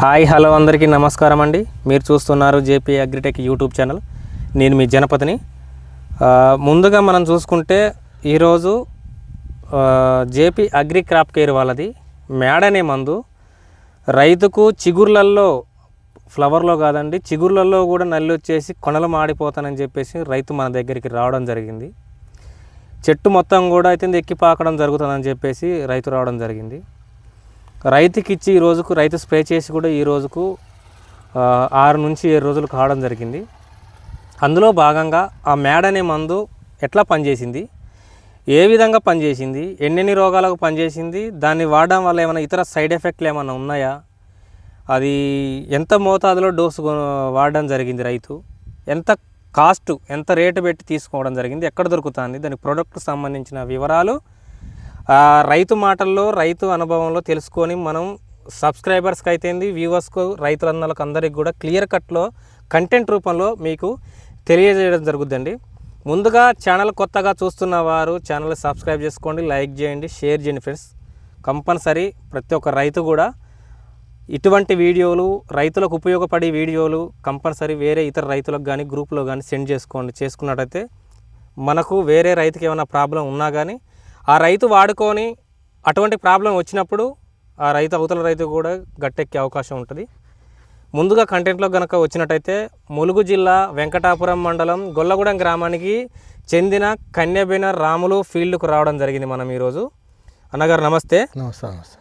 Hi hello అందరికీ నమస్కారం అండి. మీరు చూస్తున్నారు జేపీ అగ్రిటెక్ యూట్యూబ్ ఛానల్. నేను మీ జనపతిని. ముందుగా మనం చూసుకుంటే ఈరోజు జేపీ అగ్రి క్రాప్ కేర్ వాళ్ళది మ్యాడ్ అనే మందు రైతుకు చిగుర్లల్లో, ఫ్లవర్లో కాదండి చిగుర్లలో కూడా నల్లి వచ్చేసి కొనలు మాడిపోతానని చెప్పేసి రైతు మన దగ్గరికి రావడం జరిగింది. చెట్టు మొత్తం కూడా అయితే ఎక్కి పాకడం జరుగుతుందని చెప్పేసి రైతు రావడం జరిగింది. రైతుకి ఇచ్చి ఈ రోజుకు రైతు స్ప్రే చేసి కూడా ఈ రోజుకు 6 నుంచి 7 రోజులు కావడం జరిగింది. అందులో భాగంగా ఆ మ్యాడ్ అనే మందు ఎట్లా పనిచేసింది, ఏ విధంగా పనిచేసింది, ఎన్నెన్ని రోగాలకు పనిచేసింది, దాన్ని వాడడం వల్ల ఏమైనా ఇతర సైడ్ ఎఫెక్ట్లు ఏమైనా ఉన్నాయా, అది ఎంత మోతాదులో డోసు వాడడం జరిగింది, రైతు ఎంత కాస్ట్ ఎంత రేటు పెట్టి తీసుకోవడం జరిగింది, ఎక్కడ దొరుకుతుంది, దాని ప్రోడక్ట్కి సంబంధించిన వివరాలు రైతు మాటల్లో రైతు అనుభవంలో తెలుసుకొని మనం సబ్స్క్రైబర్స్కి అయితేంది, వ్యూవర్స్కు, రైతులందరికి అందరికి కూడా క్లియర్ కట్లో కంటెంట్ రూపంలో మీకు తెలియజేయడం జరుగుద్దండి. ముందుగా ఛానల్ కొత్తగా చూస్తున్న వారు ఛానల్ సబ్స్క్రైబ్ చేసుకోండి, లైక్ చేయండి, షేర్ చేయండి ఫ్రెండ్స్. కంపల్సరీ ప్రతి ఒక్క రైతు కూడా ఇటువంటి వీడియోలు, రైతులకు ఉపయోగపడే వీడియోలు కంపల్సరీ వేరే ఇతర రైతులకు కానీ గ్రూప్లో కానీ సెండ్ చేసుకున్నట్టయితే మనకు వేరే రైతుకి ఏమైనా ప్రాబ్లం ఉన్నా కానీ ఆ రైతు వాడుకొని అటువంటి ప్రాబ్లం వచ్చినప్పుడు ఆ రైతు అవతల రైతు కూడా గట్టెక్కే అవకాశం ఉంటుంది. ముందుగా కంటెంట్లో కనుక వచ్చినట్టయితే ములుగు జిల్లా వెంకటాపురం మండలం గొల్లగూడెం గ్రామానికి చెందిన కన్యబేన రాములు ఫీల్డ్కు రావడం జరిగింది మనం ఈరోజు. అన్నగారు నమస్తే. నమస్తే.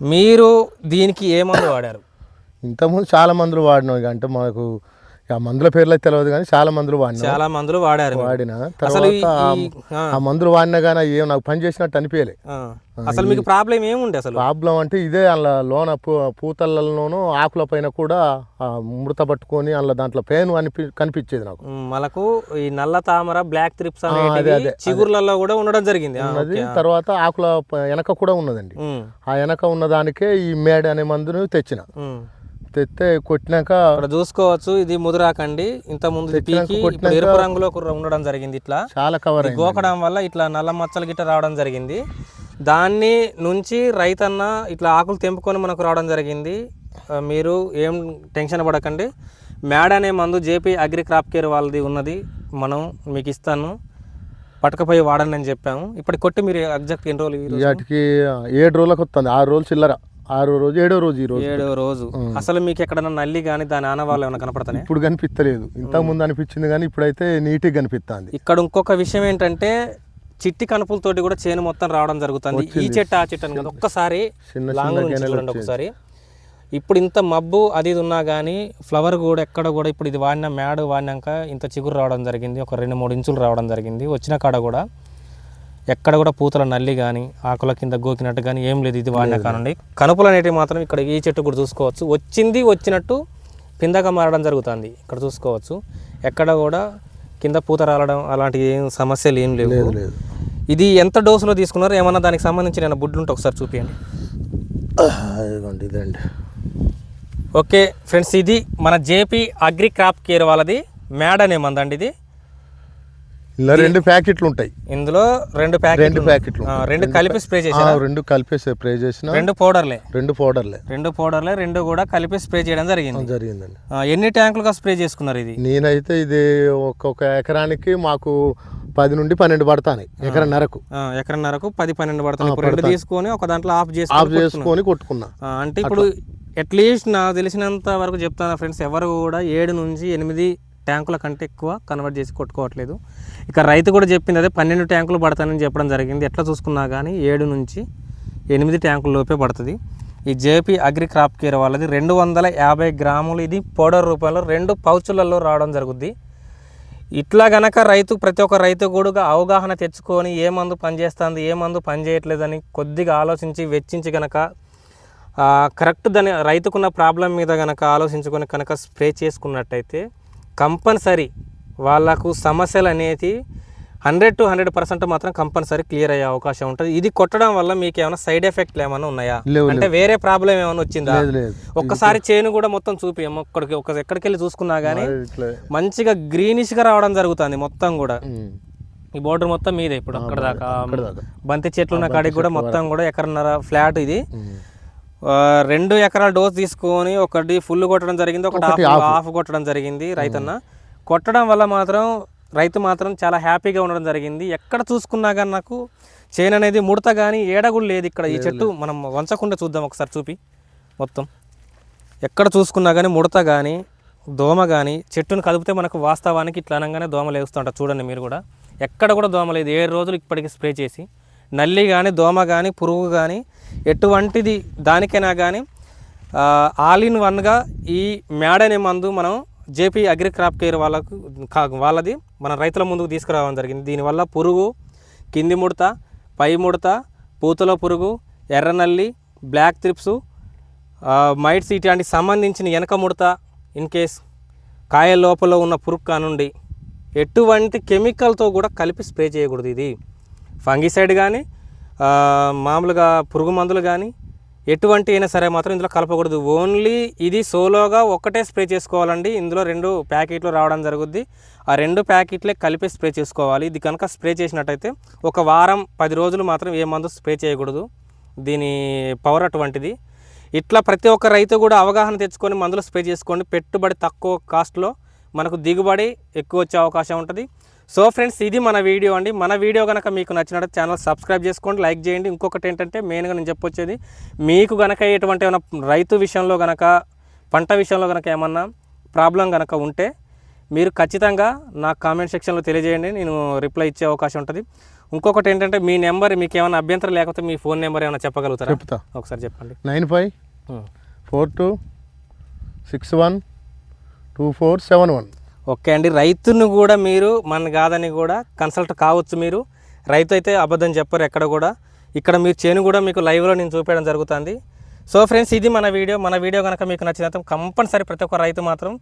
మీరు దీనికి ఏ మందు వాడారు? ఇంతకుముందు చాలా మందులు వాడినాం. అంటే మాకు ఆ మందుల పేర్లు అయితే తెలియదు కానీ చాలా మందులు వాడిన తర్వాత ఆ మందులు వాడినా కానీ ఏం నాకు పని చేసినట్టు అనిపించలే. అసలు మీకు ప్రాబ్లం ఏముండే? అసలు ప్రాబ్లం అంటే ఇదే, అందులో లోన పూతలలోనూ ఆకుల పైన కూడా మృత పట్టుకొని అందులో దాంట్లో పెయిన్ కనిపించేది నాకు. మనకు ఈ నల్ల తామర, బ్లాక్ త్రిప్స్ చిగుర్లలో కూడా ఉండడం జరిగింది. తర్వాత ఆకుల వెనక కూడా ఉన్నదండి. ఆ వెనక ఉన్న దానికే ఈ మేడ్ అనే మందును తెచ్చిన. తెస్తే కొట్టినాక చూసుకోవచ్చు, ఇది ముదురాకండి. ఇంత ముందు ఎరుపు రంగులో ఉండడం జరిగింది. ఇట్లా చాలా కవర్ గోకడం వల్ల ఇట్లా నల్ల మచ్చలు గిట్ట రావడం జరిగింది. దాన్ని నుంచి రైతన్న ఇట్లా ఆకులు తెంపుకొని మనకు రావడం జరిగింది. మీరు ఏం టెన్షన్ పడకండి. మ్యాడ్ అనే మందు జేపీ అగ్రి క్రాప్ కేర్ వాళ్ళది ఉన్నది, మనం మీకు ఇస్తాను, పట్టుకపోయి వాడండి అని చెప్పాము. ఇప్పటి కొట్టి మీరు ఎగ్జాక్ట్ ఎన్ని రోజులు? వాటికి 7 రోజులకు వస్తుంది. 6 రోజులు చిల్లర, 6వ రోజు 7వ రోజు. ఈ రోజు 7వ రోజు. అసలు మీకు ఎక్కడన్నా నల్లి కానీ దాని ఆనవాళ్ళు ఏమైనా కనపడతాయి? ఇప్పుడు కనిపిస్తలేదు. ఇంతకు ముందు అనిపించింది కానీ ఇప్పుడైతే నీట్గా కనిపిస్తుంది. ఇక్కడ ఇంకొక విషయం ఏంటంటే చిట్టి కనుపులతోటి కూడా చేను మొత్తం రావడం జరుగుతుంది. ఈ చెట్టు ఆ చెట్టు అని కదా, ఒక్కసారి లాంగ్ నుంచి చూడండి ఒకసారి. ఇప్పుడు ఇంత మబ్బు అది ఉన్నా కానీ ఫ్లవర్ కూడా ఎక్కడ కూడా ఇప్పుడు ఇది వాడిన మ్యాడ్ వాడినాక ఇంత చిగురు రావడం జరిగింది. ఒక 2-3 ఇంచులు రావడం జరిగింది. వచ్చిన కాడ కూడా ఎక్కడ కూడా పూతల నల్లి కానీ ఆకుల కింద గోకినట్టు కానీ ఏం లేదు. ఇది వాడిన కానండి. కనుపులు అనేటివి మాత్రం ఇక్కడ ఈ చెట్టు కూడా చూసుకోవచ్చు, వచ్చినట్టు పిందగా మారడం జరుగుతుంది. ఇక్కడ చూసుకోవచ్చు, ఎక్కడ కూడా కింద పూత రాలడం అలాంటి ఏం సమస్యలు ఏం లేవు. ఇది ఎంత డోసులో తీసుకున్నారు? ఏమన్నా దానికి సంబంధించిన బుడ్లు ఉంటే ఒకసారి చూపించండి. ఇదండి. ఓకే ఫ్రెండ్స్, ఇది మన జేపీ అగ్రి క్రాప్ కేర్ వాళ్ళది మ్యాడ్ అనే మందండి. ఇది ఇలా 2 ప్యాకెట్లు ఉంటాయి. ఇందులో 2 ప్యాకెట్లు 2 కలిపి స్ప్రే చేసాను. 2 కలిపి స్ప్రే చేసిన. 2 పౌడర్లే 2 కూడా కలిపి స్ప్రే చేయడం జరిగిందండి. ఎన్ని ట్యాంకులుగా స్ప్రే చేసుకున్నారు? ఇది నేనైతే ఇది ఒక్కొక్క ఎకరానికి మాకు 10 నుండి 12 పడతాయి. ఎకరన్నరకు 10-12 పడతాయి. 2 తీసుకొని ఒక దాంట్లో ఆఫ్ చేసుకొని కొట్టుకున్నా. అంటే ఇప్పుడు అట్లీస్ట్ నాకు తెలిసినంత వరకు చెప్తాను ఫ్రెండ్స్, ఎవరు కూడా 7 నుంచి 8 ట్యాంకుల కంటే ఎక్కువ కన్వర్ట్ చేసి కొట్టుకోవట్లేదు. ఇక రైతు కూడా చెప్పింది అదే, 12 ట్యాంకులు పడతానని చెప్పడం జరిగింది. ఎట్లా చూసుకున్నా కానీ 7 నుంచి 8 ట్యాంకుల లోపే పడుతుంది. ఈ జేపీ అగ్రి క్రాప్ కేర్ వాళ్ళది 250 గ్రాములు ఇది పౌడర్ రూపంలో 2 పౌచులలో రావడం జరుగుద్ది. ఇట్లా గనక ప్రతి ఒక్క రైతు కూడా అవగాహన తెచ్చుకొని ఏ మందు పనిచేస్తుంది, ఏ మందు పనిచేయట్లేదని కొద్దిగా ఆలోచించి వెచ్చించి కనుక కరెక్ట్ దాని రైతుకున్న ప్రాబ్లం మీద కనుక ఆలోచించుకొని కనుక స్ప్రే చేసుకున్నట్టయితే కంపల్సరీ వాళ్ళకు సమస్యలు అనేది 100 to 100% మాత్రం కంపల్సరీ క్లియర్ అయ్యే అవకాశం ఉంటుంది. ఇది కొట్టడం వల్ల మీకు ఏమైనా సైడ్ ఎఫెక్ట్లు ఏమైనా ఉన్నాయా, అంటే వేరే ప్రాబ్లం ఏమైనా వచ్చిందా? ఒక్కసారి చేను కూడా మొత్తం చూపియం, ఎక్కడికి వెళ్ళి చూసుకున్నా కానీ మంచిగా గ్రీనిష్గా రావడం జరుగుతుంది మొత్తం కూడా. ఈ బోర్డర్ మొత్తం మీదే. ఇప్పుడు అక్కడ దాకా బంతి చెట్లు ఉన్న కాడికి కూడా మొత్తం కూడా 1.5 ఎకరం ఫ్లాట్ ఇది. 2 ఎకరాల డోస్ తీసుకొని ఒకటి ఫుల్ కొట్టడం జరిగింది, ఒకటి హాఫ్ కొట్టడం జరిగింది రైతన్న. కొట్టడం వల్ల మాత్రం రైతు మాత్రం చాలా హ్యాపీగా ఉండడం జరిగింది. ఎక్కడ చూసుకున్నా కానీ నాకు చేను అనేది ముడత కానీ ఏడగులు లేదు. ఇక్కడ ఈ చెట్టు మనం వంచకుండా చూద్దాం ఒకసారి చూపి. మొత్తం ఎక్కడ చూసుకున్నా కానీ ముడత కానీ దోమ కానీ, చెట్టును కదిపితే మనకు వాస్తవానికి ఇట్లా అనగానే దోమ లేస్తుంటారు. చూడండి మీరు కూడా, ఎక్కడ కూడా దోమ లేదు. 7 రోజులు ఇప్పటికి స్ప్రే చేసి నల్లి కానీ దోమ కానీ పురుగు కానీ ఎటువంటిది దానికైనా కానీ ఆల్ ఇన్ వన్గా ఈ మ్యాడ్ అనే మందు మనం జేపీ అగ్రి క్రాప్ కేర్ వాళ్ళది మన రైతుల ముందుకు తీసుకురావడం జరిగింది. దీనివల్ల పురుగు, కింది ముడత, పై ముడత, పూతలో పురుగు, ఎర్రనల్లి, బ్లాక్ త్రిప్స్, మైట్స్ ఇట్లాంటి సంబంధించిన వెనక ముడత, ఇన్ కేస్ కాయ లోపల ఉన్న పురుగు కానుండి ఎటువంటి కెమికల్తో కూడా కలిపి స్ప్రే చేయకూడదు. ఇది ఫంగిసైడ్ కానీ మామూలుగా పురుగు మందులు కానీ ఎటువంటి అయినా సరే మాత్రం ఇందులో కలపకూడదు. ఓన్లీ ఇది సోలోగా ఒక్కటే స్ప్రే చేసుకోవాలండి. ఇందులో 2 ప్యాకెట్లు రావడం జరుగుద్ది. ఆ 2 ప్యాకెట్లే కలిపి స్ప్రే చేసుకోవాలి. ఇది కనుక స్ప్రే చేసినట్టయితే ఒక వారం 10 రోజులు మాత్రం ఏ మందు స్ప్రే చేయకూడదు. దీని పవర్ అటువంటిది. ఇట్లా ప్రతి ఒక్క రైతు కూడా అవగాహన తెచ్చుకొని మందులు స్ప్రే చేసుకోండి. పెట్టుబడి తక్కువ కాస్ట్లో మనకు దిగుబడి ఎక్కువ వచ్చే అవకాశం ఉంటుంది. సో ఫ్రెండ్స్, ఇది మన వీడియో అండి. మన వీడియో కనుక మీకు నచ్చినట్టు ఛానల్ సబ్స్క్రైబ్ చేసుకోండి, లైక్ చేయండి. ఇంకొకటి ఏంటంటే మెయిన్గా నేను చెప్పొచ్చేది, మీకు కనుక ఎటువంటి ఏమైనా రైతు విషయంలో కనుక పంట విషయంలో కనుక ఏమన్నా ప్రాబ్లం కనుక ఉంటే మీరు ఖచ్చితంగా నా కామెంట్ సెక్షన్లో తెలియజేయండి, నేను రిప్లై ఇచ్చే అవకాశం ఉంటుంది. ఇంకొకటి ఏంటంటే మీ నెంబర్, మీకు ఏమైనా అభ్యంతరం లేకపోతే మీ ఫోన్ నెంబర్ ఏమైనా చెప్పగలుగుతారా? చెప్తా, ఒకసారి చెప్పండి. 9542612471. ఓకే అండి. రైతును కూడా మీరు మన కాదని కూడా కన్సల్ట్ కావచ్చు. మీరు రైతు అయితే అబద్ధం చెప్పరు ఎక్కడ కూడా. ఇక్కడ మీరు చేను కూడా మీకు లైవ్లో నేను చూపించడం జరుగుతుంది. సో ఫ్రెండ్స్, ఇది మన వీడియో కనుక మీకు నచ్చినంత కంపల్సరీ ప్రతి ఒక్క రైతు మాత్రం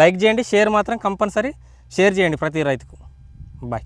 లైక్ చేయండి, షేర్ మాత్రం కంపల్సరీ షేర్ చేయండి ప్రతి రైతుకు. బాయ్.